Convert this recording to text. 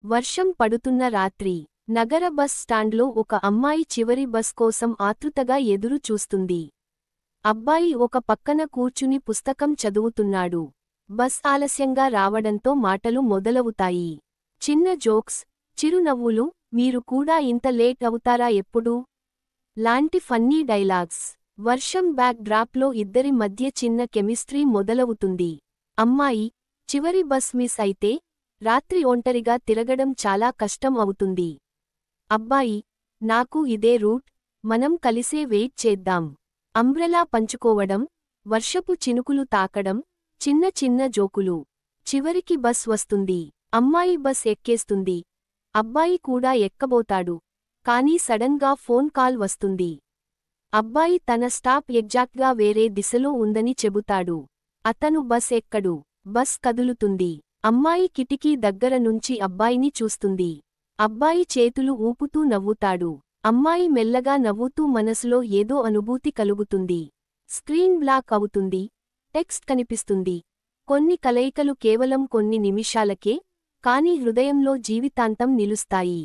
వర్షం పడుతున్న రాత్రి నగర బస్ స్టాండ్లో ఒక అమ్మాయి చివరి బస్ కోసం ఆతృతగా ఎదురు చూస్తుంది. అబ్బాయి ఒక పక్కన కూర్చుని పుస్తకం చదువుతున్నాడు. బస్ ఆలస్యంగా రావడంతో మాటలు మొదలవుతాయి. చిన్న జోక్స్, చిరునవ్వులు, మీరు కూడా ఇంత లేట్ అవుతారా ఎప్పుడూ లాంటి ఫన్నీ డైలాగ్స్. వర్షం బ్యాక్ డ్రాప్లో ఇద్దరి మధ్య చిన్న కెమిస్ట్రీ మొదలవుతుంది. అమ్మాయి, చివరి బస్ మిస్ అయితే రాత్రి ఒంటరిగా తిరగడం చాలా కష్టం అవుతుంది. అబ్బాయి, నాకు ఇదే రూట్, మనం కలిసే వెయిట్ చేద్దాం. అంబ్రెలా పంచుకోవడం, వర్షపు చినుకులు తాకడం, చిన్న చిన్న జోకులు. చివరికి బస్ వస్తుంది. అమ్మాయి బస్ ఎక్కేస్తుంది. అబ్బాయి కూడా ఎక్కబోతాడు. కానీ సడన్గా ఫోన్ కాల్ వస్తుంది. అబ్బాయి తన స్టాప్ ఎగ్జాక్ట్గా వేరే దిశలో ఉందని చెబుతాడు. అతను బస్ ఎక్కడు. బస్ కదులుతుంది. అమ్మాయి కిటికీ దగ్గర నుంచి అబ్బాయిని చూస్తుంది. అబ్బాయి చేతులు ఊపుతూ నవ్వుతాడు. అమ్మాయి మెల్లగా నవ్వుతూ మనసులో ఏదో అనుభూతి కలుగుతుంది. స్క్రీన్ బ్లాక్ అవుతుంది. టెక్స్ట్ కనిపిస్తుంది. కొన్ని కలయికలు కేవలం కొన్ని నిమిషాలకే, కానీ హృదయంలో జీవితాంతం నిలుస్తాయి.